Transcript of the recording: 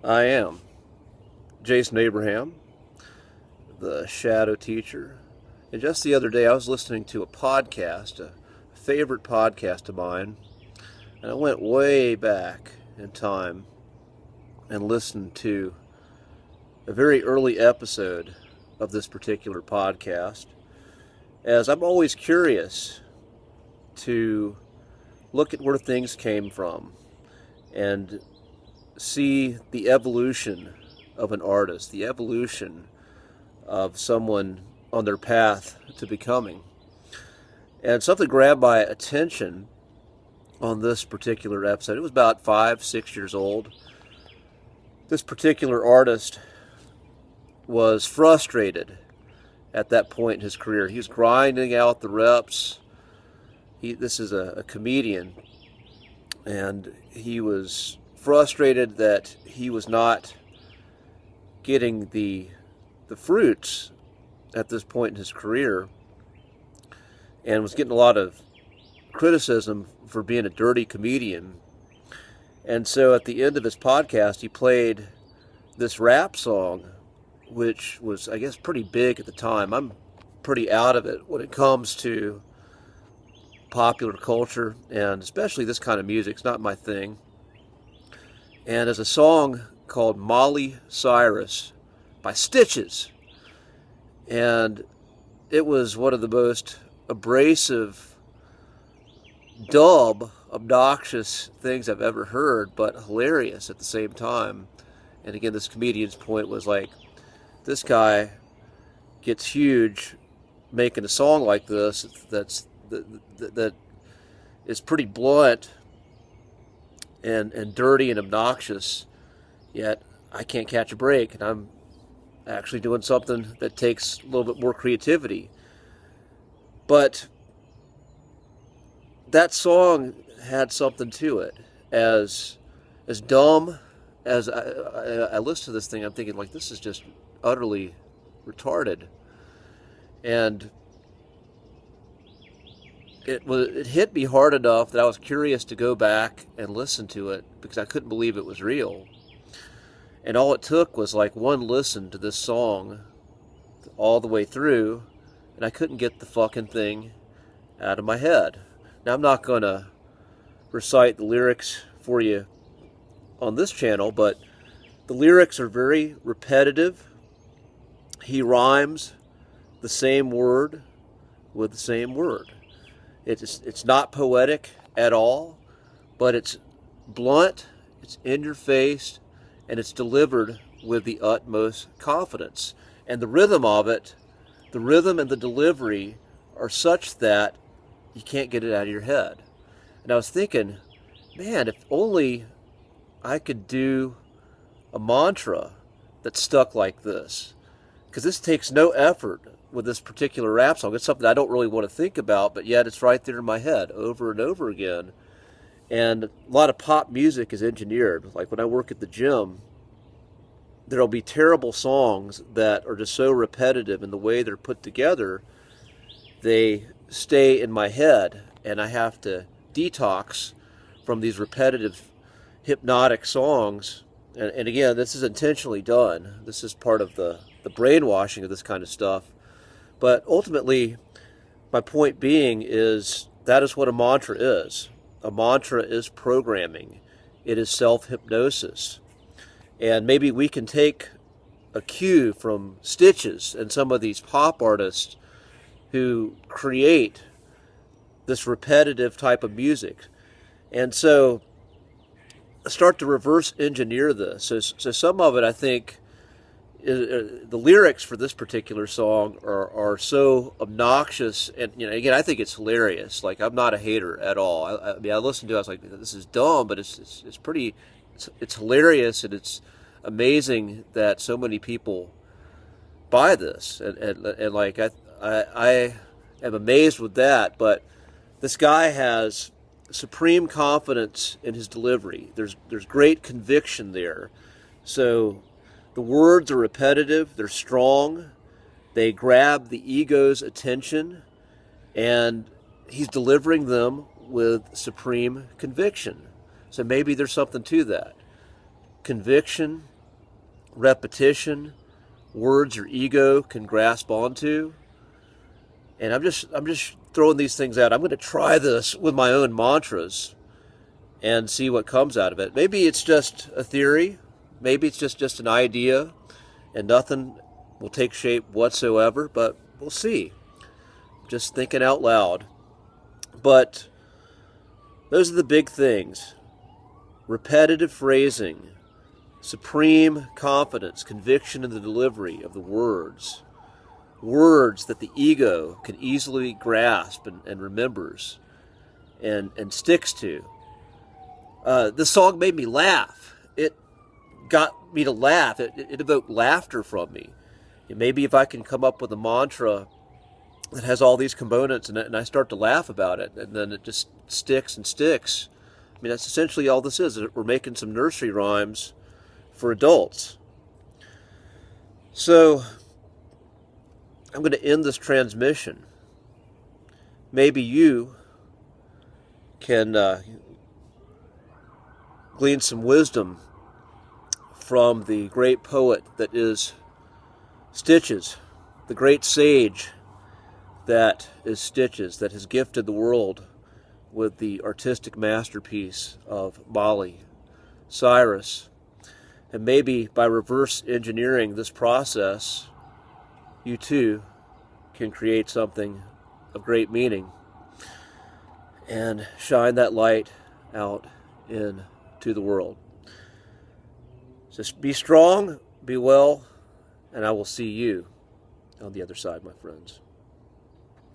I am Jason Abraham, the shadow teacher. And just the other day, I was listening to a podcast, a favorite podcast of mine, and I went way back in time and listened to a very early episode of this particular podcast, as I'm always curious to look at where things came from and see the evolution of an artist, the evolution of someone on their path to becoming. And something grabbed my attention on this particular episode. It was about 5, 6 years old. This particular artist was frustrated at that point in his career. He was grinding out the reps. This is a comedian, and he was frustrated that he was not getting the fruits at this point in his career, and was getting a lot of criticism for being a dirty comedian. And so at the end of his podcast, he played this rap song, which was, I guess, pretty big at the time. I'm pretty out of it when it comes to popular culture, and especially this kind of music. It's not my thing. And there's a song called Molly Cyrus by Stitches. And it was one of the most abrasive, dumb, obnoxious things I've ever heard, but hilarious at the same time. And again, this comedian's point was like, this guy gets huge making a song like this that is pretty blunt and dirty and obnoxious, yet I can't catch a break, and I'm actually doing something that takes a little bit more creativity. But that song had something to it. As dumb as I listen to this thing, I'm thinking, like, this is just utterly retarded. And it hit me hard enough that I was curious to go back and listen to it, because I couldn't believe it was real. And all it took was like one listen to this song all the way through, and I couldn't get the fucking thing out of my head. Now, I'm not going to recite the lyrics for you on this channel, but the lyrics are very repetitive. He rhymes the same word with the same word. It's not poetic at all, but it's blunt, it's in your face, and it's delivered with the utmost confidence. And the rhythm of it, the rhythm and the delivery are such that you can't get it out of your head. And I was thinking, man, if only I could do a mantra that's stuck like this. Because this takes no effort with this particular rap song. It's something I don't really want to think about, but yet it's right there in my head over and over again. And a lot of pop music is engineered. Like when I work at the gym, there'll be terrible songs that are just so repetitive in the way they're put together, they stay in my head, and I have to detox from these repetitive, hypnotic songs. And again, this is intentionally done. This is part of the brainwashing of this kind of stuff. But ultimately, my point being is that is what a mantra is. A mantra is programming. It is self-hypnosis. And maybe we can take a cue from Stitches and some of these pop artists who create this repetitive type of music. And so start to reverse engineer this. So some of it, I think, the lyrics for this particular song are so obnoxious, and again, I think it's hilarious. Like, I'm not a hater at all. I mean, I listened to it, I was like, this is dumb, but it's pretty, it's hilarious, and it's amazing that so many people buy this, and like I am amazed with that. But this guy has supreme confidence in his delivery. There's great conviction there. So the words are repetitive, they're strong, they grab the ego's attention, and he's delivering them with supreme conviction. So maybe there's something to that. Conviction repetition, words your ego can grasp onto. And I'm just throwing these things out. I'm going to try this with my own mantras and see what comes out of it. Maybe it's just a theory. Maybe it's just an idea and nothing will take shape whatsoever, but we'll see. Just thinking out loud. But those are the big things. Repetitive phrasing, supreme confidence, conviction in the delivery of the words. Words that the ego can easily grasp and remembers and sticks to. This song made me laugh. It got me to laugh. It evoked laughter from me. And maybe if I can come up with a mantra that has all these components and I start to laugh about it, and then it just sticks and sticks. I mean, that's essentially all this is. We're making some nursery rhymes for adults. So I'm going to end this transmission. Maybe you can glean some wisdom from the great poet that is Stitches, the great sage that is Stitches, that has gifted the world with the artistic masterpiece of Molly, Cyrus. And maybe by reverse engineering this process, you too can create something of great meaning and shine that light out into the world. Just be strong, be well, and I will see you on the other side, my friends.